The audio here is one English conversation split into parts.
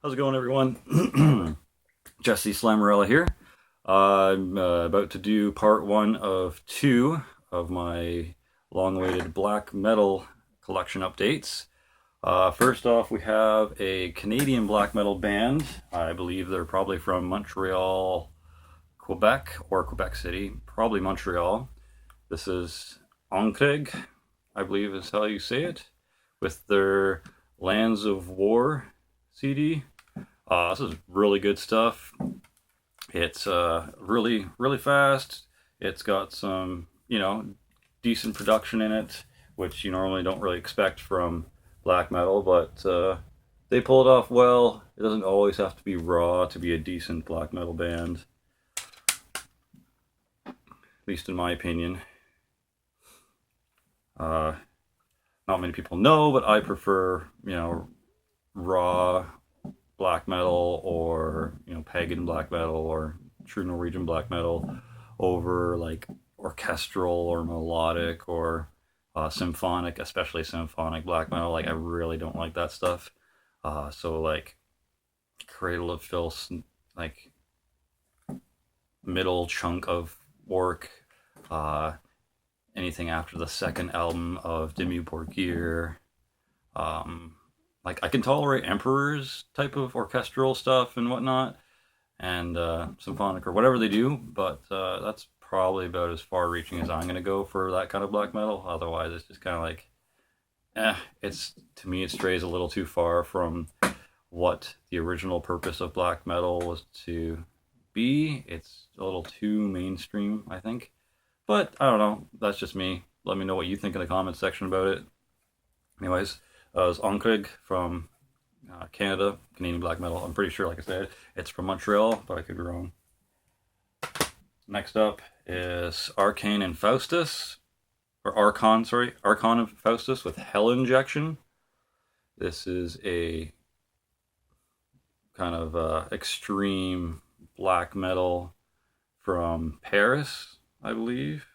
How's it going, everyone? Jesse Slammerella here. I'm about to do part one of two of my long-awaited black metal collection updates. First off, we have a Canadian black metal band. I believe they're probably from Montreal, Quebec, or Quebec City, probably Montreal. This is Onkreg, I believe is how you say it, with their Lands of War CD. This is really good stuff. It's really fast. It's got some, decent production in it, which you normally don't really expect from black metal, but they pull it off well. It doesn't always have to be raw to be a decent black metal band, at least in my opinion. Not many people know, but I prefer, raw black metal, or pagan black metal, or true Norwegian black metal over like orchestral or melodic or symphonic, especially symphonic black metal. Like, I really don't like that stuff. So like Cradle of Filth, like middle chunk of work, anything after the second album of Dimmu Borgir, like I can tolerate Emperor's type of orchestral stuff and whatnot, and symphonic or whatever they do, but that's probably about as far reaching as I'm gonna go for that kind of black metal. Otherwise, it's just kind of like, it's, to me, it strays a little too far from what the original purpose of black metal was to be. It's a little too mainstream, I think. But I don't know. That's just me. Let me know what you think in the comments section about it. Anyways, it's Onkreg from Canada, Canadian black metal. I'm pretty sure, like I said, it's from Montreal, but I could be wrong. Next up is Arcane and Faustus, or Archon and Faustus with Hell Injection. This is a kind of extreme black metal from Paris, I believe.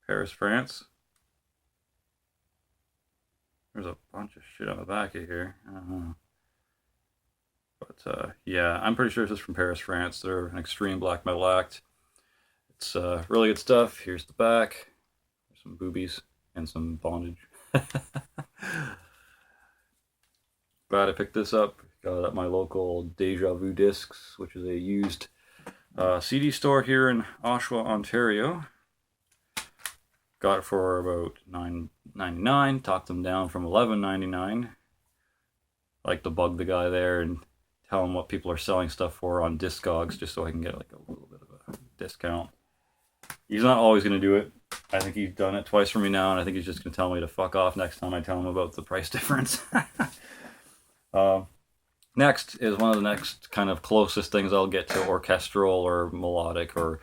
Paris, France. There's a bunch of shit on the back of here. I don't know. But yeah, I'm pretty sure this is from Paris, France. They're an extreme black metal act. It's really good stuff. Here's the back. There's some boobies and some bondage. Glad I picked this up. Got it at my local Deja Vu Discs, which is a used CD store here in Oshawa, Ontario. Got it for about $9.99. Talked them down from $11.99. Like to bug the guy there and tell him what people are selling stuff for on Discogs, just so I can get like a little bit of a discount. He's not always going to do it. I think he's done it twice for me now, and I think he's just going to tell me to fuck off next time I tell him about the price difference. Next is one of the next kind of closest things I'll get to orchestral or melodic or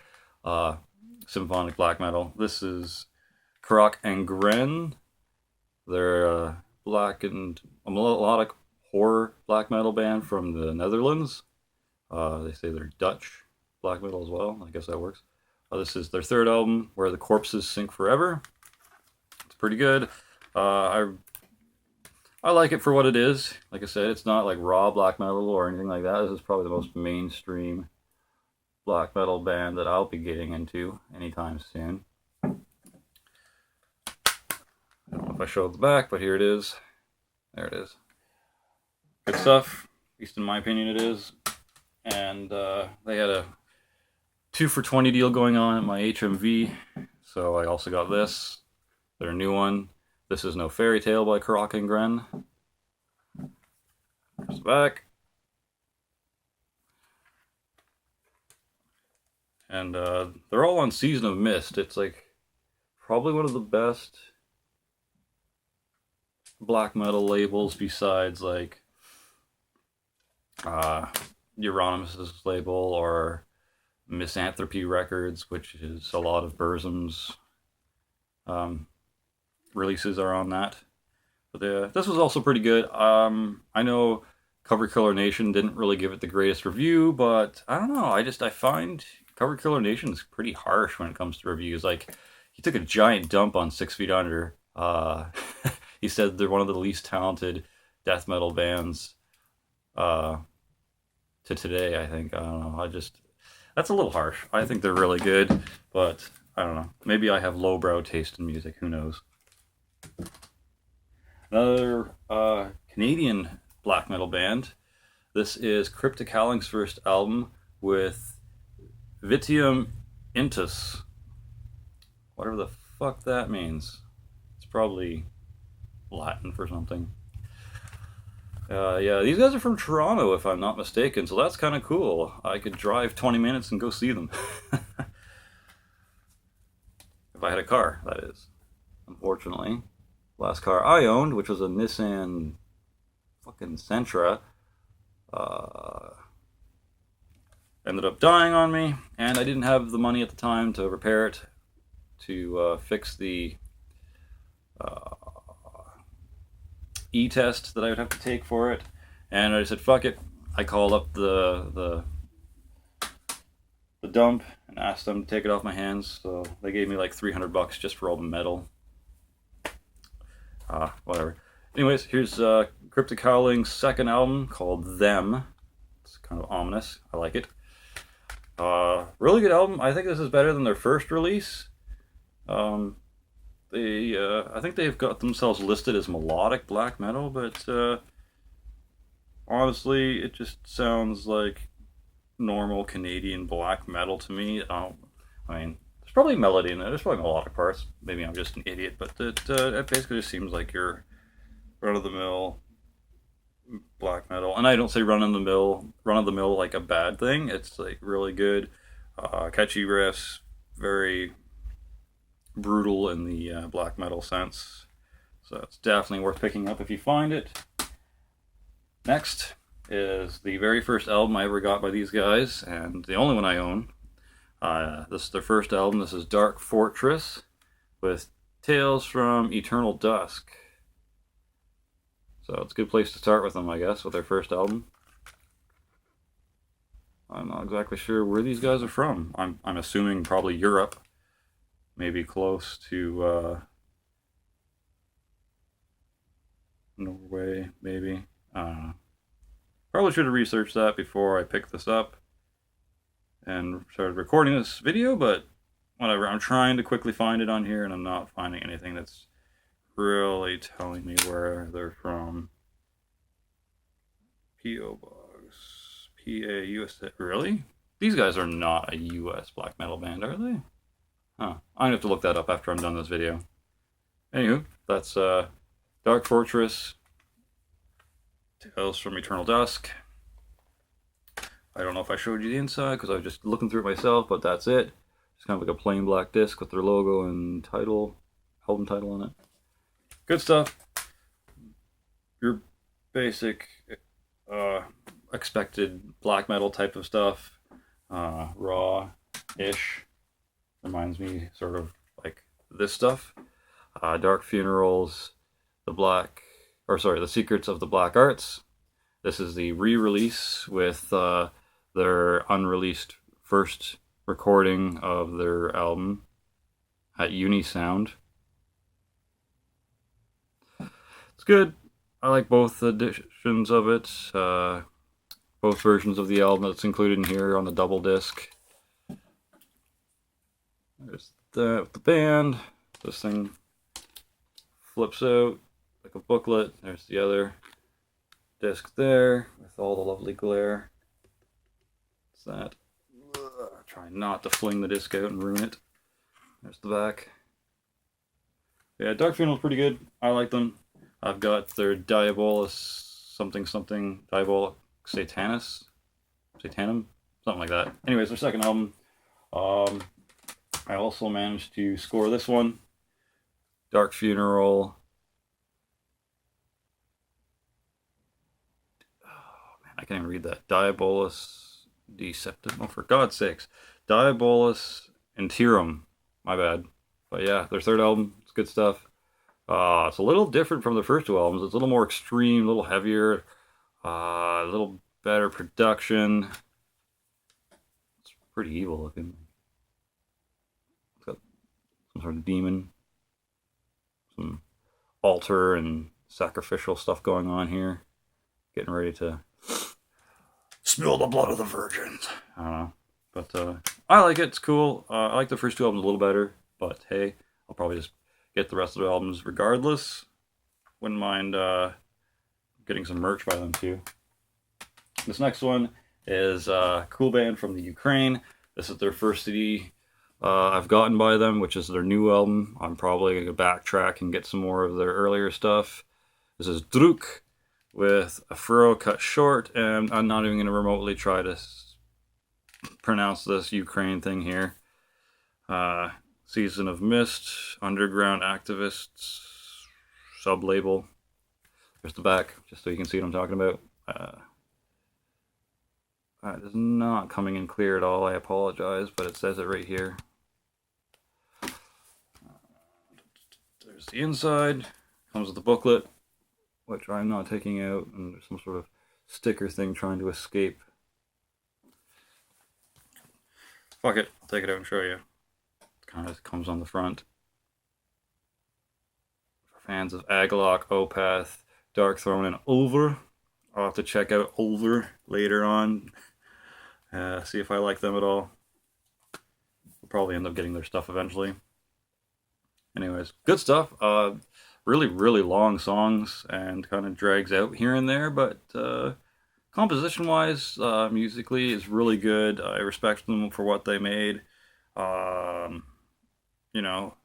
symphonic black metal. This is Cryptic Howling. They're a melodic horror black metal band from the Netherlands. They say they're Dutch black metal as well. I guess that works. This is their third album, Where the Corpses Sink Forever. It's pretty good. I like it for what it is. Like I said, it's not like raw black metal or anything like that. This is probably the most mainstream black metal band that I'll be getting into anytime soon. I don't know if I showed the back, but here it is. There it is. Good stuff, at least in my opinion it is. And they had a 2 for $20 deal going on at my HMV, so I also got this, their new one. This is No Fairy Tale by Cryptic Howling. There's the back. And they're all on Season of Mist. It's like probably one of the best black metal labels besides like Euronymous' label or Misanthropy Records, which is a lot of Burzum's releases are on that. But this was also pretty good. I know Cover Killer Nation didn't really give it the greatest review, but I don't know. I find Cover Killer Nation is pretty harsh when it comes to reviews. Like, he took a giant dump on 6 Feet Under. He said they're one of the least talented death metal bands to today. I think I don't know. That's a little harsh. I think they're really good, but I don't know. Maybe I have lowbrow taste in music. Who knows? Another Canadian black metal band. This is Cryptic Howling's first album with Vitium Intus. Whatever the fuck that means. It's probably Latin for something. Yeah, these guys are from Toronto, if I'm not mistaken, so that's kind of cool. I could drive 20 minutes and go see them. If I had a car, that is. Unfortunately. Last car I owned, which was a Nissan fucking Sentra, ended up dying on me, and I didn't have the money at the time to repair it, to fix the e-test that I would have to take for it, and I said fuck it. I called up the dump and asked them to take it off my hands, so they gave me like $300 just for all the metal. Whatever. Anyways, here's Cryptic Howling's second album called Them. It's kind of ominous. I like it. Really good album. I think this is better than their first release. I think they've got themselves listed as melodic black metal, but honestly, it just sounds like normal Canadian black metal to me. I mean, there's probably melody in it. There's probably melodic parts. Maybe I'm just an idiot, but it basically just seems like your run-of-the-mill black metal. And I don't say run-of-the-mill like a bad thing. It's like really good, catchy riffs, very brutal in the black metal sense. So it's definitely worth picking up if you find it. Next is the very first album I ever got by these guys, and the only one I own. This is their first album. This is Dark Fortress with Tales from Eternal Dusk. So it's a good place to start with them, I guess, with their first album. I'm not exactly sure where these guys are from. I'm assuming probably Europe. Maybe close to Norway, maybe. Probably should have researched that before I picked this up and started recording this video, but whatever. I'm trying to quickly find it on here, and I'm not finding anything that's really telling me where they're from. P.O. Box. P.A. U.S. Really? These guys are not a U.S. black metal band, are they? Huh. I'm gonna have to look that up after I'm done this video. Anywho, that's Dark Fortress, Tales from Eternal Dusk. I don't know if I showed you the inside because I was just looking through it myself, but that's it. It's kind of like a plain black disc with their logo and album title on it. Good stuff. Your basic, expected black metal type of stuff. Raw-ish. Reminds me sort of like this stuff. Dark Funerals, The Secrets of the Black Arts. This is the re-release with their unreleased first recording of their album at Unisound. It's good. I like both editions of it. Both versions of the album that's included in here on the double disc. There's the band. This thing flips out like a booklet. There's the other disc there with all the lovely glare. What's that? Try not to fling the disc out and ruin it. There's the back. Yeah, Dark Funeral's pretty good. I like them. I've got their Diabolus Diabolic Satanum, something like that. Anyways, their second album. I also managed to score this one. Dark Funeral. Oh man, I can't even read that. Diabolus Deceptive. Oh, for God's sakes. Diabolus Interim. My bad. But yeah, their third album. It's good stuff. It's a little different from the first two albums. It's a little more extreme, a little heavier, a little better production. It's pretty evil looking. It's got some sort of demon, some altar and sacrificial stuff going on here. Getting ready to spill the blood of the virgins. I don't know. But I like it. It's cool. I like the first two albums a little better. But hey, I'll probably just get the rest of the albums regardless. Wouldn't mind getting some merch by them too. This next one is a cool band from the Ukraine. This is their first CD I've gotten by them, which is their new album. I'm probably going to backtrack and get some more of their earlier stuff. This is Druk with a furrow cut short, and I'm not even going to remotely try to pronounce this Ukraine thing here. Season of Mist, Underground Activists, sub-label. There's the back, just so you can see what I'm talking about. It is not coming in clear at all, I apologize, but it says it right here. There's the inside, comes with the booklet, which I'm not taking out, and there's some sort of sticker thing trying to escape. Fuck it, I'll take it out and show you. It kind of comes on the front. For fans of Agalok, Opeth, Darkthrone, and Ulver, I'll have to check out Ulver later on. See if I like them at all. We'll probably end up getting their stuff eventually. Anyways, good stuff. Really, really long songs and kind of drags out here and there, but composition-wise, musically is really good. I respect them for what they made. You know,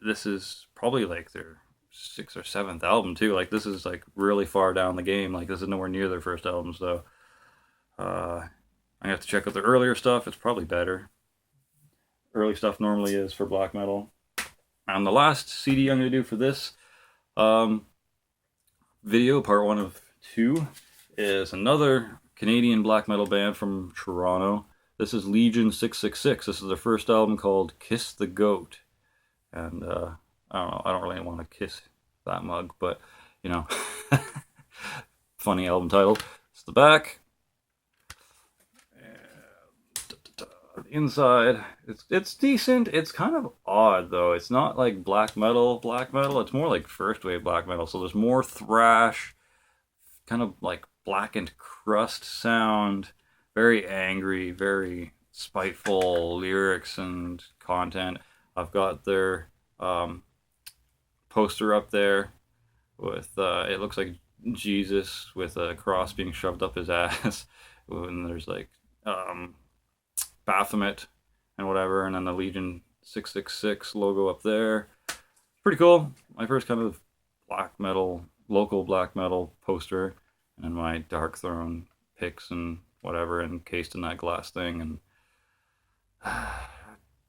this is probably like their 6th or 7th album too. Like, this is like really far down the game. Like, this is nowhere near their first album, so I have to check out their earlier stuff. It's probably better. Early stuff normally is for black metal. And the last CD I'm going to do for this video, part 1 of 2, is another Canadian black metal band from Toronto. This is Legion 666. This is their first album called Kiss the Goat. And I don't know, I don't really want to kiss that mug, but you know, funny album title. It's the back. Inside, it's decent. It's kind of odd though. It's not like black metal. It's more like first wave black metal. So there's more thrash, kind of like blackened crust sound, very angry, very spiteful lyrics and content. I've got their poster up there with it looks like Jesus with a cross being shoved up his ass, and there's like Baphomet and whatever, and then the Legion 666 logo up there. Pretty cool. My first kind of black metal, local black metal poster, and my Darkthrone picks and whatever encased in that glass thing, and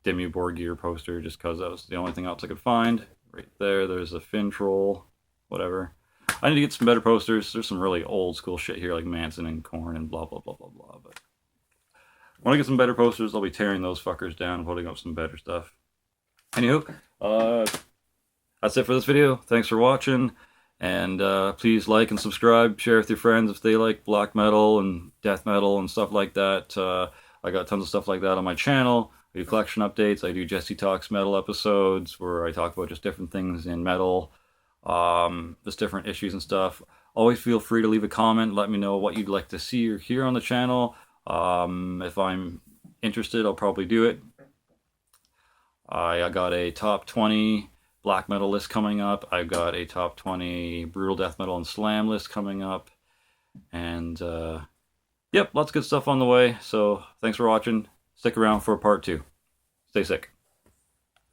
Dimmu Borgir poster, just because that was the only thing else I could find. Right there, there's a Fin Troll, whatever. I need to get some better posters. There's some really old school shit here, like Manson and Korn and blah, blah, blah, blah, blah, but when I get some better posters, I'll be tearing those fuckers down and putting up some better stuff. Anywho, that's it for this video. Thanks for watching, and please like and subscribe, share with your friends if they like black metal and death metal and stuff like that. I got tons of stuff like that on my channel. I do collection updates. I do Jesse Talks metal episodes where I talk about just different things in metal, just different issues and stuff. Always feel free to leave a comment. Let me know what you'd like to see or hear on the channel. If I'm interested, I'll probably do it. I got a top 20 black metal list coming up. I've got a top 20 brutal death metal and slam list coming up. And, yep, lots of good stuff on the way. So thanks for watching. Stick around for part 2. Stay sick.